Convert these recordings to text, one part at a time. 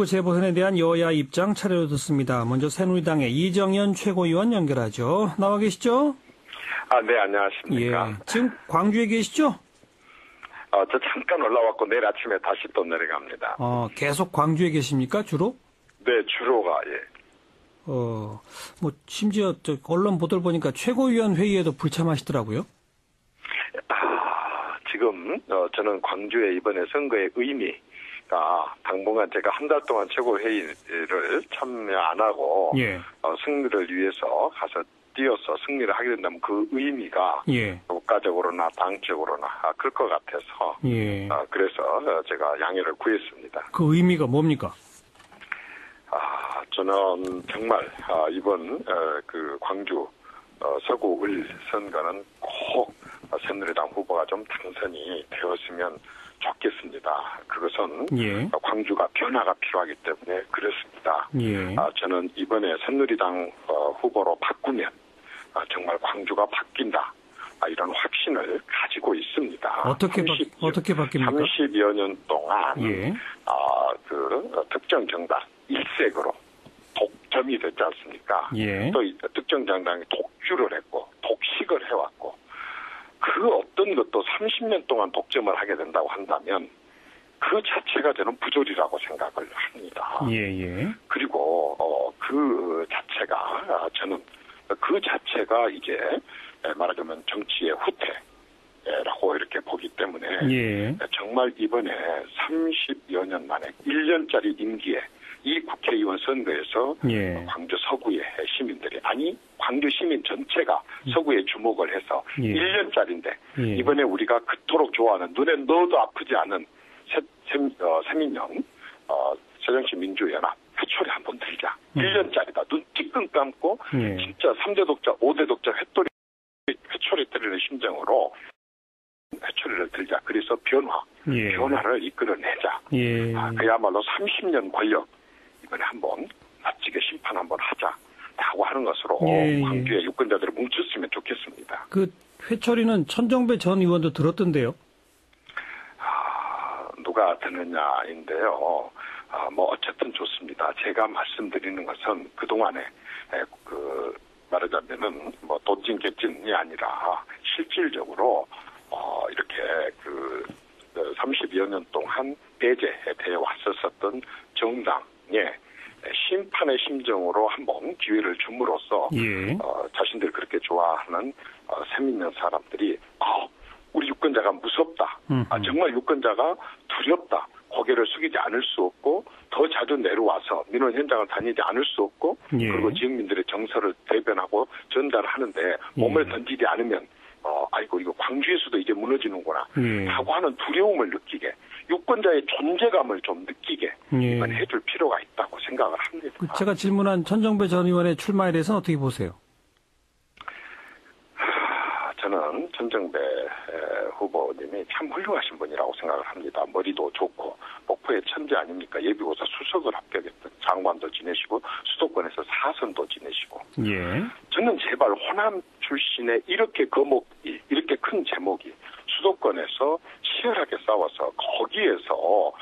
재보선에 대한 여야 입장 차례로 듣습니다. 먼저 새누리당의 이정현 최고위원 연결하죠. 나와 계시죠? 네, 안녕하십니까. 예, 지금 광주에 계시죠? 저 잠깐 올라왔고 내일 아침에 다시 또 내려갑니다. 계속 광주에 계십니까, 주로? 네, 주로가, 예. 심지어 언론 보도를 보니까 최고위원 회의에도 불참하시더라고요. 지금 저는 광주에 이번에 선거의 의미가 당분간 제가 한 달 동안 최고회의를 참여 안 하고 예. 승리를 위해서 가서 뛰어서 승리를 하게 된다면 그 의미가 예. 국가적으로나 당적으로나 그럴 것 같아서 예. 그래서 제가 양해를 구했습니다. 그 의미가 뭡니까? 저는 정말 이번 그 광주 서구 을 선거는 꼭 새누리당 후보가 좀 당선이 되었으면 좋겠습니다. 그것은 예. 광주가 변화가 필요하기 때문에 그렇습니다. 예. 저는 이번에 새누리당 후보로 바꾸면 정말 광주가 바뀐다. 이런 확신을 가지고 있습니다. 어떻게 바뀝니까? 30여 년 동안 예. 그 특정 정당 일색으로 독점이 됐지 않습니까? 예. 또 특정 정당이 독주를 했고 독식을 해왔고 그 어떤 것도 30년 동안 독점을 하게 된다고 한다면 그 자체가 저는 부조리라고 생각을 합니다. 예. 그리고 그 자체가 저는 그 자체가 이제 말하자면 정치의 후퇴라고 이렇게 보기 때문에 예. 정말 이번에 30여 년 만에 1년짜리 임기에 이 국회의원 선거에서 예. 광주 서구의 시민들이 광주 시민 전체가 서구에 주목을 해서 예. 1년짜리인데 예. 이번에 우리가 그토록 좋아하는 눈에 넣어도 아프지 않은 새민영 새정치 민주연합 회초리 한번 들자. 1년짜리다. 눈 찌끔 감고 예. 진짜 3대 독자, 5대 독자 회초리 때리는 심정으로 회초리를 들자. 그래서 변화를 이끌어내자. 예. 그야말로 30년 권력 이번에 한번 멋지게 심판 한번 하자라고 하는 것으로 광주의 유권자들을 뭉쳤으면 좋겠습니다. 그 회초리는 천정배 전 의원도 들었던데요. 누가 드느냐인데요. 어쨌든 좋습니다. 제가 말씀드리는 것은 그동안에 말하자면은 돈진 객진이 아니라 실질적으로 이렇게 30여 년 동안 배제되어 왔었던 정당의 심판의 심정으로 한번 기회를 줌으로써 예. 자신들 그렇게 좋아하는 새민영 사람들이 우리 유권자가 무섭다. 정말 유권자가 두렵다. 고개를 숙이지 않을 수 없고 더 자주 내려와서 민원 현장을 다니지 않을 수 없고 예. 그리고 지역민들의 정서를 대변하고 전달하는데 몸을 던지지 않으면 이거 광주에서도 이제 무너지는구나 하고 하는 두려움을 느끼게 유권자의 존재감을 좀 느끼게 해줄 필요가 있다고 생각을 합니다. 제가 질문한 천정배 전 의원의 출마에 대해서는 어떻게 보세요? 저는 천정배 후보님이 참 훌륭하신 분이라고 생각을 합니다. 머리도 좋고 목포의 천재 아닙니까? 예비고사 수석을 합격했던 장관도 지내시고 수도권에서 4선도 지내시고 예. 저는 제발 호남 출신의 이렇게 큰 제목이 수도권에서 치열하게 싸워서 거기에서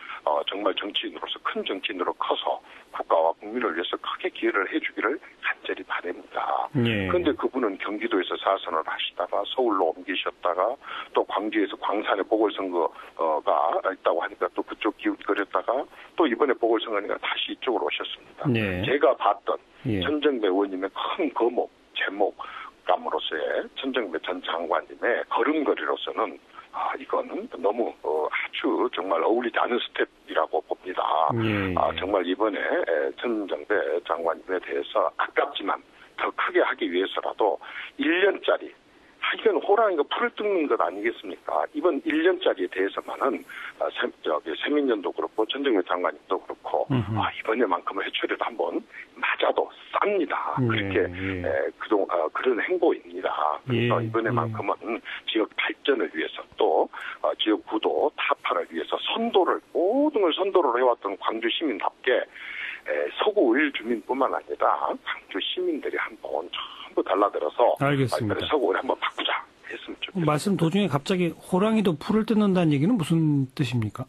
정말 정치인으로서 큰 정치인으로 커서 국가와 국민을 위해서 크게 기여를 해주기를 간절히 바랍니다. 그런데 그분은 경기도에서 4선을 하시다가 서울로 옮기셨다가 또 광주에서 광산에 보궐선거가 있다고 하니까 또 그쪽 기웃거렸다가 또 이번에 보궐선거니까 다시 이쪽으로 오셨습니다. 제가 봤던 천정배 의원님의 큰 제목감으로서의 천정배 전 장관님의 걸음걸이로서는 이거는 너무 아주 정말 어울리지 않은 스텝이라고 봅니다. 정말 이번에 천정배 장관님에 대해서 아깝지만 더 크게 하기 위해서라도 1년짜리 이건 호랑이가 풀을 뜯는 것 아니겠습니까? 이번 1년짜리에 대해서만은 새민년도 그렇고 천정배 장관님도 그렇고 이번에만큼은 회초리를 한번 맞아도 쌉니다. 그렇게 그런 행보입니다. 그래서 이번에만큼은 지역 발전을 위해서 또 지역 구도 타파를 위해서 모든 걸 선도를 해왔던 광주 시민답게 서구 을 주민뿐만 아니라 광주 시민들이 한번 전부 달라들어서 알겠습니다. 서구 을 한번 바꾸자 했으면 좋겠습니다. 말씀 도중에 갑자기 호랑이도 풀을 뜯는다는 얘기는 무슨 뜻입니까?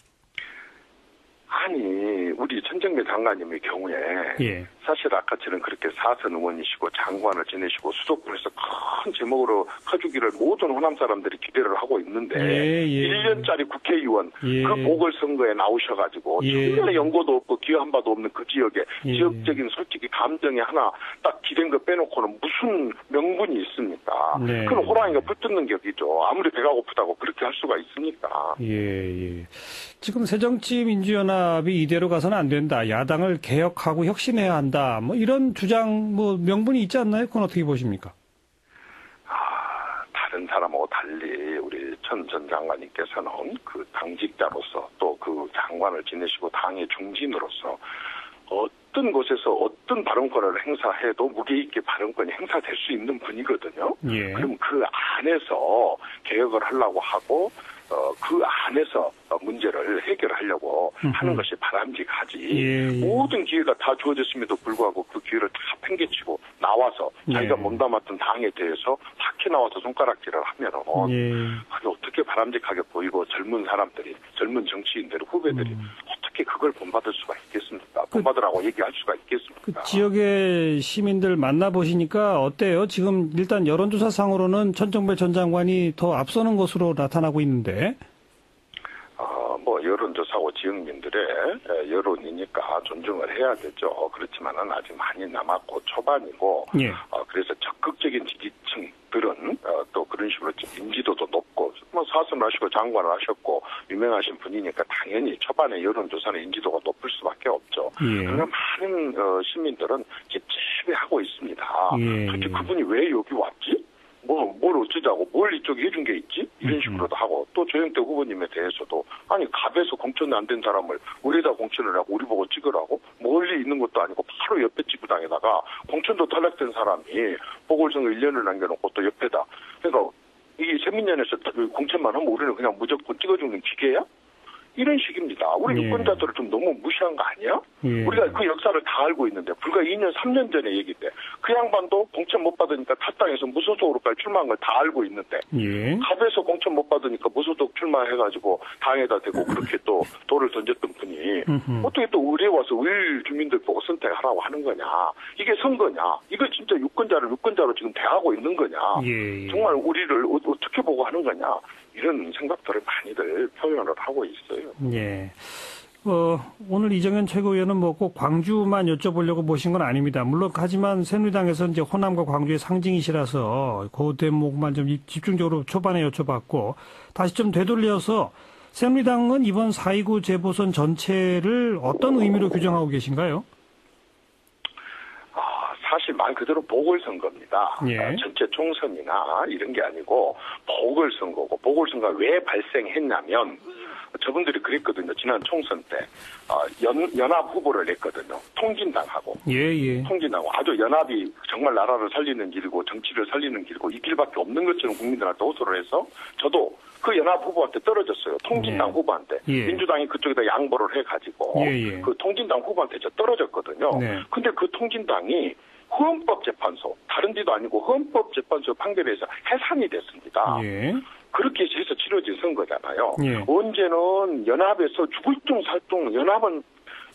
아니 우리 천정배 장관님의 경우에 예. 사실 아까처럼 그렇게 사선 의원이시고 장관을 지내시고 수도권에서 큰 제목으로 커주기를 모든 호남 사람들이 기대를 하고 있는데 1년짜리 국회의원 그 보궐선거에 나오셔가지고 전혀 연고도 없고 기여한 바도 없는 그 지역에 지역적인 솔직히 감정이 하나 딱 기댄 거 빼놓고는 무슨 명분이 있습니까? 그건 호랑이가 불뜯는 격이죠. 아무리 배가 고프다고 그렇게 할 수가 있습니까? 예. 지금 새정치민주연합이 이대로 가서는 안 된다. 야당을 개혁하고 혁신해야 한다. 뭐 이런 주장, 뭐 명분이 있지 않나요? 그건 어떻게 보십니까? 다른 사람하고 달리 우리 천 전 장관님께서는 그 당직자로서 또 그 장관을 지내시고 당의 중진으로서 어떤 곳에서 어떤 발언권을 행사해도 무게 있게 발언권이 행사될 수 있는 분이거든요. 그럼 그 안에서 개혁을 하려고 하고 그 안에서 문제를 해결하려고 하는 것이 바람직하지. 모든 기회가 다 주어졌음에도 불구하고 그 기회를 다 팽개치고 나와서 자기가 몸담았던 당에 대해서 확히 나와서 손가락질을 하면은 그게 어떻게 바람직하게 보이고 젊은 사람들이, 젊은 정치인들, 후배들이 어떻게 그걸 본받을 수가 있겠습니까? 본받으라고 얘기할 수가 있겠습니까? 그 지역의 시민들 만나보시니까 어때요? 지금 일단 여론조사상으로는 천정배 전 장관이 더 앞서는 것으로 나타나고 있는데. 뭐 여론조사고 지역민들의 여론이니까 존중을 해야 되죠. 그렇지만은 아직 많이 남았고 초반이고, 그래서 적극적인 지지층들은 또 그런 식으로 인지도도 높고, 뭐 사선을 하시고 장관을 하셨고 유명하신 분이니까 당연히 초반에 여론조사는 인지도가 높을 수밖에 없죠. 그러나 많은 시민들은 찝찝해하고 있습니다. 도대체 그분이 왜 여기 왔지? 뭘 어쩌자고, 뭘 이쪽에 해준 게 있지? 이런 식으로도 하고, 또 조영태 후보님에 대해서도, 아니, 갑에서 공천이 안 된 사람을 우리에다 공천을 하고 우리 보고 찍으라고? 멀리 있는 것도 아니고 바로 옆에 지구당에다가 공천도 탈락된 사람이 보궐선거 1년을 남겨놓고 또 옆에다. 그러니까 이게 세민연에서 공천만 하면 우리는 그냥 무조건 찍어주는 기계야? 이런 식입니다. 우리 유권자들을 좀 너무 무시한 거 아니야? 우리가 그 역사를 다 알고 있는데 불과 2년, 3년 전에 얘기인데 그 양반도 공천 못 받으니까 탓당해서 무소속으로까지 출마한 걸 다 알고 있는데 갑에서 공천 못 받으니까 무소속 출마해가지고 당에다 대고 그렇게 또 돌을 던졌던 분이 어떻게 또 의뢰 와서 의 주민들 보고 선택하라고 하는 거냐? 이게 선거냐? 이거 진짜 유권자를 유권자로 지금 대하고 있는 거냐? 정말 우리를 어떻게 보고 하는 거냐? 이런 생각들을 많이들 표현을 하고 있어요. 오늘 이정현 최고위원은 뭐 꼭 광주만 여쭤보려고 모신 건 아닙니다. 물론 하지만 새누리당에서 이제 호남과 광주의 상징이시라서 그 대목만 좀 집중적으로 초반에 여쭤봤고 다시 좀 되돌려서 새누리당은 이번 4.29 재보선 전체를 어떤 의미로 규정하고 계신가요? 사실 말 그대로 보궐선거입니다. 전체 총선이나 이런 게 아니고 보궐선거고, 보궐선거가 왜 발생했냐면 저분들이 그랬거든요. 지난 총선 때 연합 후보를 냈거든요. 통진당하고. 통진당하고 아주 연합이 정말 나라를 살리는 길이고 정치를 살리는 길이고 이 길밖에 없는 것처럼 국민들한테 호소를 해서 저도 그 연합 후보한테 떨어졌어요. 통진당 후보한테. 민주당이 그쪽에다 양보를 해가지고 그 통진당 후보한테 저 떨어졌거든요. 근데 그 통진당이 헌법재판소, 다른 데도 아니고 헌법재판소 판결에서 해산이 됐습니다. 그렇게 해서 치러진 선거잖아요. 언제는 연합에서 죽을 둥 살 둥 연합은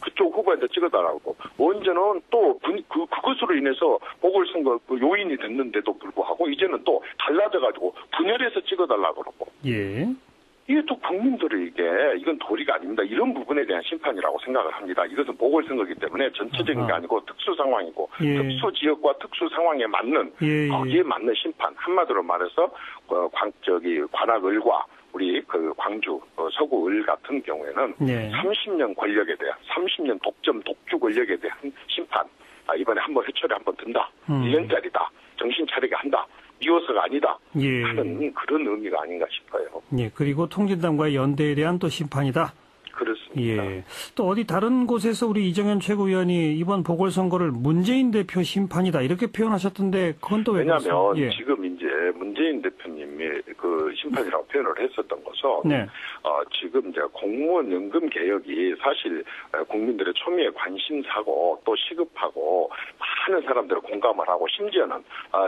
그쪽 후보한테 찍어달라고, 언제는 또 그것으로 인해서 보궐선거 요인이 됐는데도 불구하고 이제는 또 달라져가지고 분열해서 찍어달라고 그러고. 이게 또 국민들에게 이건 도리가 아닙니다. 이런 부분에 대한 심판이라고 생각을 합니다. 이것은 보궐선거이기 때문에 전체적인 게 아니고 특수 상황이고 특수 지역과 특수 상황에 맞는 거기에 맞는 심판. 한마디로 말해서 관악을과 우리 그 광주 서구을 같은 경우에는 30년 권력에 대한 30년 독점 독주 권력에 대한 심판. 이번에 한번 회초리 한번 든다. 1년짜리다. 정신 차리게 한다. 미워서가 아니다 하는 그런 의미가 아닌가 싶어요. 그리고 통진당과의 연대에 대한 또 심판이다. 그렇습니다. 또 어디 다른 곳에서 우리 이정현 최고위원이 이번 보궐선거를 문재인 대표 심판이다 이렇게 표현하셨던데 그건 또 왜 그렇습니까? 왜냐하면 지금 이제 문재인 대표님이 그 심판이라고 표현을 했었던 것은 지금 이제 공무원 연금 개혁이 사실 국민들의 초미의 관심사고 또 시급하고 많은 사람들은 공감을 하고 심지어는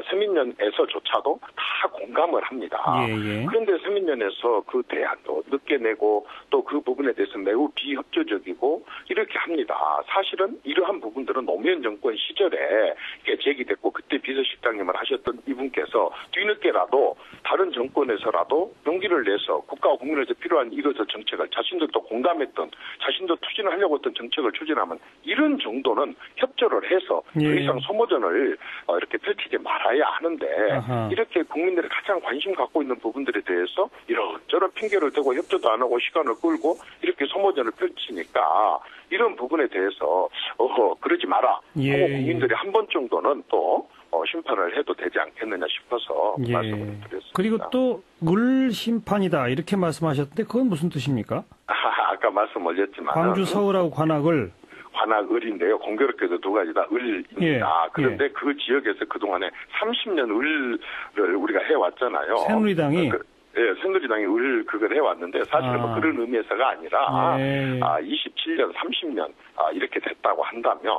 서민연에서조차도 다 공감을 합니다. 그런데 서민연에서 그 대안도 늦게 내고 또 그 부분에 대해서 매우 비협조적이고 이렇게 합니다. 사실은 이러한 부분들은 노무현 정권 시절에 제기됐고 그때 비서실장님을 하셨던 이분께서 뒤늦게라도 다른 정권에서라도 용기를 내서 국가와 국민에서 필요한 이것의 정책을 자신들도 공감했던 자신도 추진을 하려고 했던 정책을 추진하면 이런 정도는 협조를 해서 더 이상 소모전을 이렇게 펼치지 말아야 하는데 이렇게 국민들이 가장 관심 갖고 있는 부분들에 대해서 이런저런 핑계를 대고 협조도 안 하고 시간을 끌고 이렇게 소모전을 펼치니까 이런 부분에 대해서 그러지 마라 하고 국민들이 한 번 정도는 또 심판을 해도 되지 않겠느냐 싶어서 말씀을 드렸습니다. 그리고 또 을 심판이다 이렇게 말씀하셨는데 그건 무슨 뜻입니까? 아까 말씀 올렸지만 광주 서울하고 관악을인데요. 공교롭게도 두 가지 다 을입니다. 그런데 그 지역에서 그동안에 30년 을을 우리가 해왔잖아요. 새누리당이 새누리당이 그걸 해왔는데 사실은 뭐 그런 의미에서가 아니라 27년, 30년 이렇게 됐다고 한다면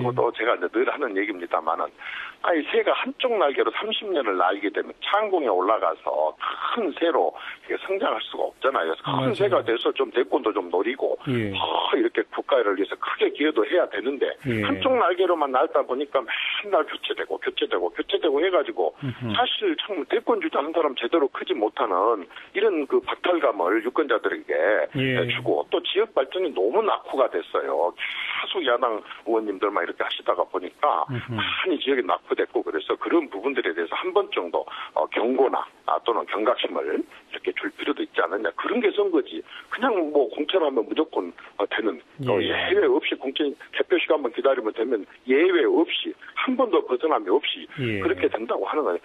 그것도 제가 이제 늘 하는 얘기입니다만은 새가 한쪽 날개로 30년을 날게 되면 창공에 올라가서 큰 새로 성장할 수가 없잖아요. 그래서 큰 새가 돼서 좀 대권도 좀 노리고 이렇게 국가를 위해서 크게 기여도 해야 되는데 한쪽 날개로만 날다 보니까 맨날 교체되고 해가지고 사실 참 대권 주자는 사람 제대로 크지 못하는 이런 그 박탈감을 유권자들에게 주고 또 지역 발전이 너무 낙후가 됐어요. 계속 야당 의원님들만 이렇게 하시다가 보니까 많이 지역이 낙후됐고 그래서 그런 부분들에 대해서 한 번 정도 경고나 또는 경각심을 이렇게 줄 필요도 있지 않느냐. 그런 게 선거지. 그냥 뭐 공천하면 무조건 되는 예외 없이 공천 개표 시간만 기다리면 되면 예외 없이 한 번도 벗어남이 없이 그렇게 된다고 하는 거예요.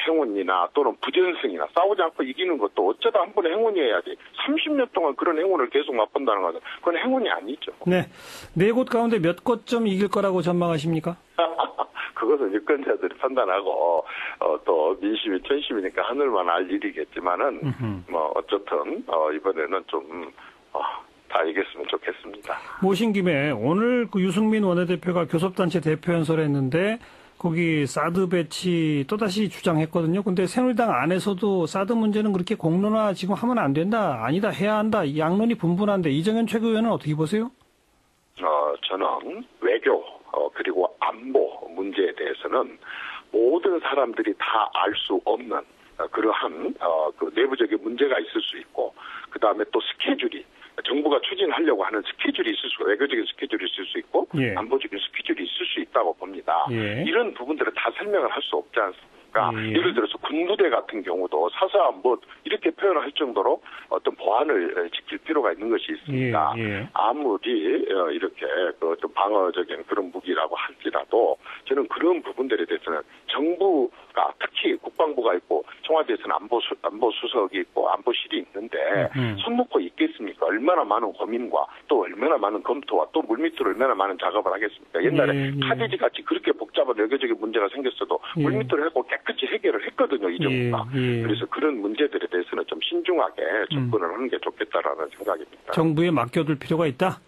행운이나 또는 부전승이나 싸우지 않고 이기는 것도 어쩌다 한 번에 행운이어야지 30년 동안 그런 행운을 계속 맛본다는 것은 그건 행운이 아니죠. 네. 네 곳 가운데 몇 곳 좀 이길 거라고 전망하십니까? 그것은 유권자들이 판단하고 또 민심이 천심이니까 하늘만 알 일이겠지만은 뭐 어쨌든 이번에는 좀 다 이겼으면 좋겠습니다. 모신 김에 오늘 그 유승민 원내대표가 교섭단체 대표 연설을 했는데 거기 사드 배치 또다시 주장했거든요. 근데 새누리당 안에서도 사드 문제는 그렇게 공론화 지금 하면 안 된다. 아니다. 해야 한다. 양론이 분분한데 이정현 최고위원은 어떻게 보세요? 저는 외교 그리고 안보 문제에 대해서는 모든 사람들이 다 알 수 없는 그러한 그 내부적인 문제가 있을 수 있고 그다음에 또 스케줄이 정부가 추진하려고 하는 스케줄이 있을 수, 외교적인 스케줄이 있을 수 있고 안보적인 스케줄이 있을 수 있다고 봅니다. 이런 부분들을 다 설명을 할 수 없지 않습니까? 예를 들어서 군부대 같은 경우도 사사한 뭐 이렇게 표현을 할 정도로 어떤 보안을 지킬 필요가 있는 것이 있습니다. 아무리 이렇게 좀 방어적인 그런 무기라고 할지라도 저는 그런 부분들에 대해서는 정부가 특히 국방부가 있고 청와대에서는 안보수석이 있고 안보실이 있는데 손 놓고 있겠습니까? 얼마나 많은 고민과 또 얼마나 많은 검토와 또 물밑으로 얼마나 많은 작업을 하겠습니까? 옛날에 카디지 같이 그렇게 복잡한 외교적인 문제가 생겼어도 물밑으로 하고 깨끗이 해결을 했거든요, 이 정부가. 그래서 그런 문제들에 대해서는 좀 신중하게 접근을 하는 게 좋겠다라는 생각입니다. 정부에 맡겨둘 필요가 있다?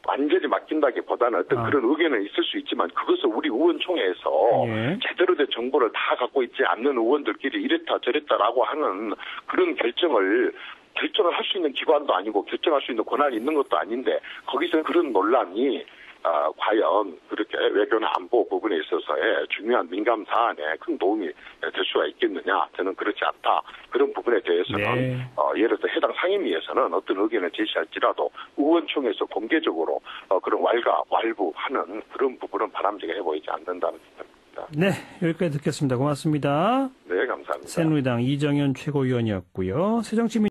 완전히 맡긴다기보다는 어떤 그런 의견은 있을 수 있지만 그것을 우리 의원총회에서 제대로 된 정보를 다 갖고 있지 않는 의원들끼리 이랬다 저랬다라고 하는 그런 결정을 할 수 있는 기관도 아니고 결정할 수 있는 권한이 있는 것도 아닌데 거기서 그런 논란이 과연 그렇게 외교나 안보 부분에 있어서의 중요한 민감 사안에 큰 도움이 될 수가 있겠느냐? 저는 그렇지 않다. 그런 부분에 대해서는 예를 들어 해당 상임위에서는 어떤 의견을 제시할지라도 의원총회에서 공개적으로 그런 왈가왈부하는 그런 부분은 바람직해 보이지 않는다는 생각입니다. 네, 여기까지 듣겠습니다. 고맙습니다. 네, 감사합니다. 새누리당 이정현 최고위원이었고요. 새정치